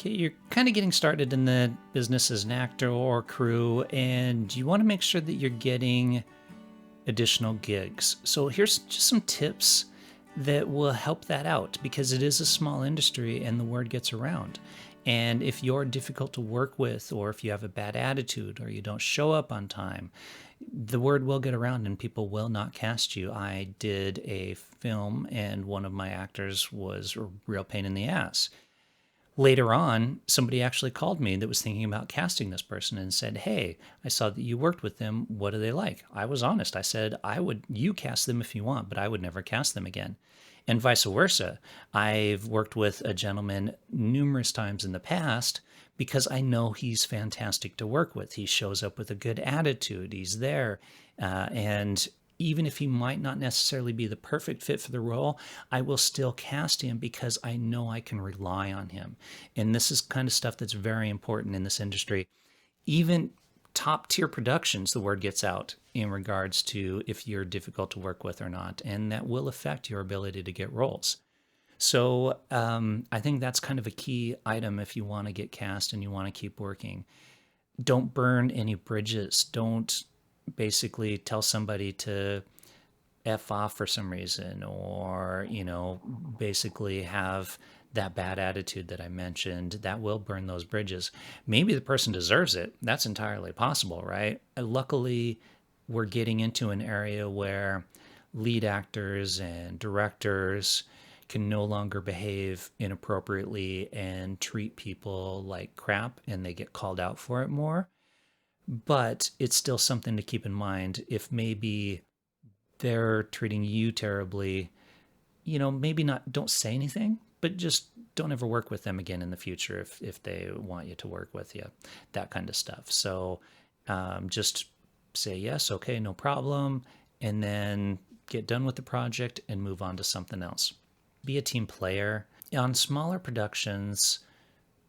Okay, you're kind of getting started in the business as an actor or crew, and you want to make sure that you're getting additional gigs. So here's just some tips that will help that out because it is a small industry and the word gets around. And if you're difficult to work with, or if you have a bad attitude, or you don't show up on time, the word will get around and people will not cast you. I did a film and one of my actors was a real pain in the ass. Later on, somebody actually called me that was thinking about casting this person and said, "Hey, I saw that you worked with them. What do they like?" I was honest. I said, you cast them if you want, but I would never cast them again. And vice versa. I've worked with a gentleman numerous times in the past because I know he's fantastic to work with. He shows up with a good attitude. He's there. And even if he might not necessarily be the perfect fit for the role, I will still cast him because I know I can rely on him. And this is kind of stuff that's very important in this industry. Even top tier productions, the word gets out in regards to if you're difficult to work with or not, and that will affect your ability to get roles. So I think that's kind of a key item if you want to get cast and you want to keep working. Don't burn any bridges. Don't basically tell somebody to F off for some reason, or, basically have that bad attitude that I mentioned. That will burn those bridges. Maybe the person deserves it. That's entirely possible, right? Luckily, we're getting into an area where lead actors and directors can no longer behave inappropriately and treat people like crap, and they get called out for it more. But it's still something to keep in mind. If maybe they're treating you terribly, maybe not, don't say anything, but just don't ever work with them again in the future if they want you to work with you, that kind of stuff. So just say yes, okay, no problem, and then get done with the project and move on to something else. Be a team player. On smaller productions,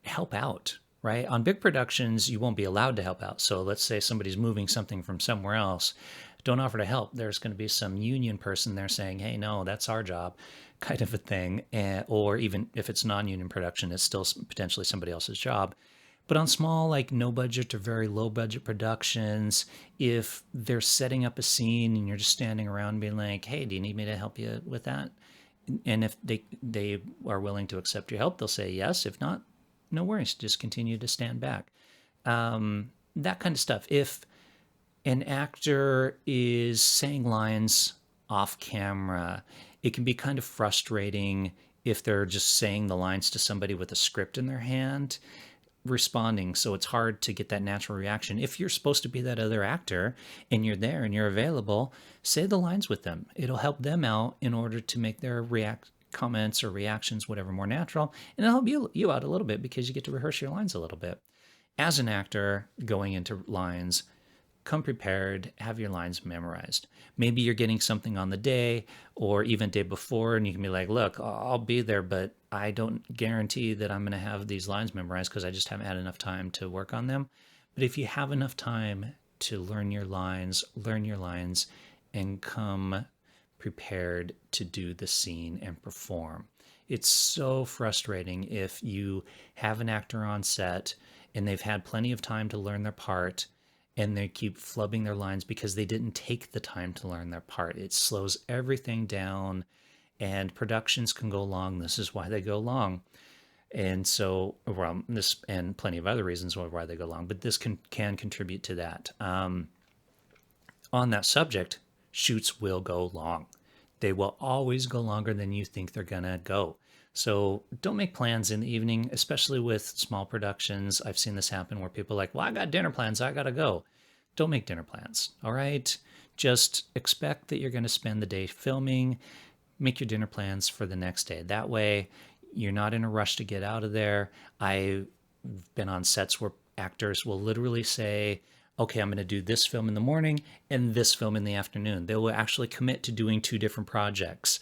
help out, right? On big productions, you won't be allowed to help out. So let's say somebody's moving something from somewhere else. Don't offer to help. There's going to be some union person there saying, "Hey, no, that's our job," kind of a thing. Or even if it's non-union production, it's still potentially somebody else's job. But on small, like no budget or very low budget productions, if they're setting up a scene and you're just standing around being like, "Hey, do you need me to help you with that?" And if they are willing to accept your help, they'll say yes. If not, no worries. Just continue to stand back. That kind of stuff. If an actor is saying lines off camera, it can be kind of frustrating if they're just saying the lines to somebody with a script in their hand responding, so it's hard to get that natural reaction. If you're supposed to be that other actor and you're there and you're available, say the lines with them. It'll help them out in order to make their comments or reactions, whatever, more natural, and it'll help you out a little bit because you get to rehearse your lines a little bit. As an actor going into lines, come prepared, have your lines memorized. Maybe you're getting something on the day or even day before, and you can be like, "Look, I'll be there, but I don't guarantee that I'm going to have these lines memorized because I just haven't had enough time to work on them." But if you have enough time to learn your lines, and come prepared to do the scene and perform. It's so frustrating if you have an actor on set and they've had plenty of time to learn their part and they keep flubbing their lines because they didn't take the time to learn their part. It slows everything down, and productions can go long. This is why they go long. And so, well, this and plenty of other reasons why they go long, but this can contribute to that. On that subject, shoots will go long. They will always go longer than you think they're going to go. So don't make plans in the evening, especially with small productions. I've seen this happen where people are like, "Well, I got dinner plans, I got to go." Don't make dinner plans, all right? Just expect that you're going to spend the day filming. Make your dinner plans for the next day. That way, you're not in a rush to get out of there. I've been on sets where actors will literally say, "Okay, I'm going to do this film in the morning and this film in the afternoon." They will actually commit to doing two different projects.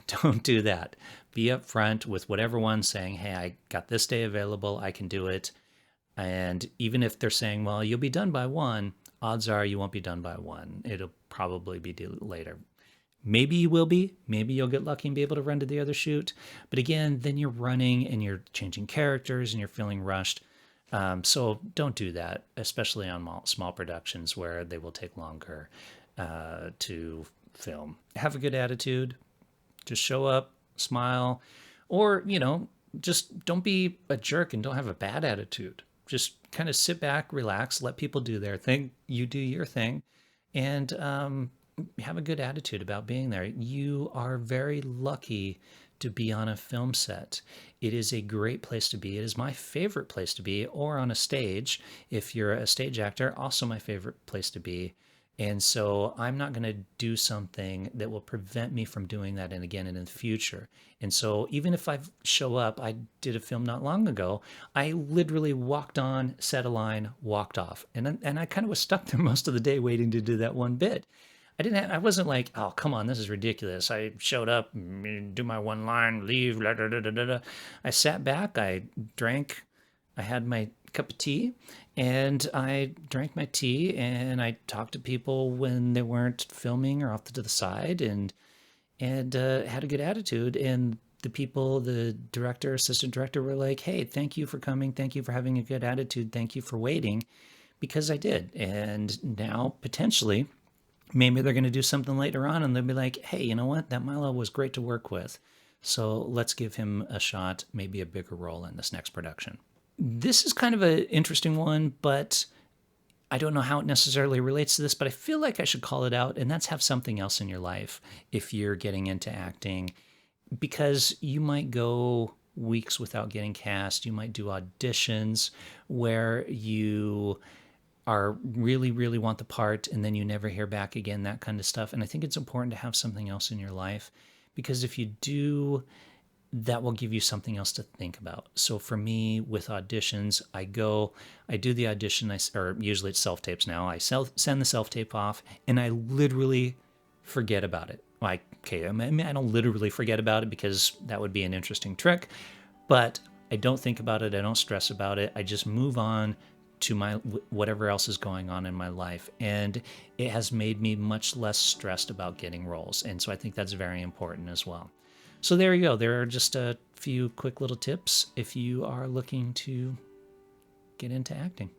Don't do that. Be upfront with whatever one's saying, "Hey, I got this day available, I can do it." And even if they're saying, "Well, you'll be done by 1," odds are you won't be done by 1. It'll probably be later. Maybe you will be. Maybe you'll get lucky and be able to run to the other shoot. But again, then you're running and you're changing characters and you're feeling rushed. So don't do that, especially on small productions where they will take longer to film. Have a good attitude. Just show up, smile, or, just don't be a jerk and don't have a bad attitude. Just kind of sit back, relax, let people do their thing. You do your thing, and have a good attitude about being there. You are very lucky to be on a film set. It is a great place to be. It is my favorite place to be, or on a stage. If you're a stage actor, also my favorite place to be. And so I'm not going to do something that will prevent me from doing that and again in the future. And so even if I show up, I did a film not long ago. I literally walked on, said a line, walked off, and I kind of was stuck there most of the day waiting to do that one bit. I wasn't like, oh, come on, this is ridiculous. I showed up, do my one line, leave, da, da, da, da, da. I sat back, I drank, I had my cup of tea, and I drank my tea, and I talked to people when they weren't filming or off to the side, and had a good attitude. And the people, the director, assistant director, were like, hey, thank you for coming, thank you for having a good attitude, thank you for waiting, because I did. And now potentially maybe they're going to do something later on and they'll be like, hey, you know what? That Milo was great to work with. So let's give him a shot, maybe a bigger role in this next production. This is kind of an interesting one, but I don't know how it necessarily relates to this, but I feel like I should call it out, and that's have something else in your life if you're getting into acting, because you might go weeks without getting cast. You might do auditions where you are really, really want the part and then you never hear back again, that kind of stuff. And I think it's important to have something else in your life, because if you do, that will give you something else to think about. So for me, with auditions, I do the audition, or usually it's self-tapes now. I send the self-tape off and I literally forget about it. Like, okay, I mean, I don't literally forget about it because that would be an interesting trick, but I don't think about it. I don't stress about it. I just move on to my whatever else is going on in my life, and it has made me much less stressed about getting roles. And so I think that's very important as well. So there you go. There are just a few quick little tips if you are looking to get into acting.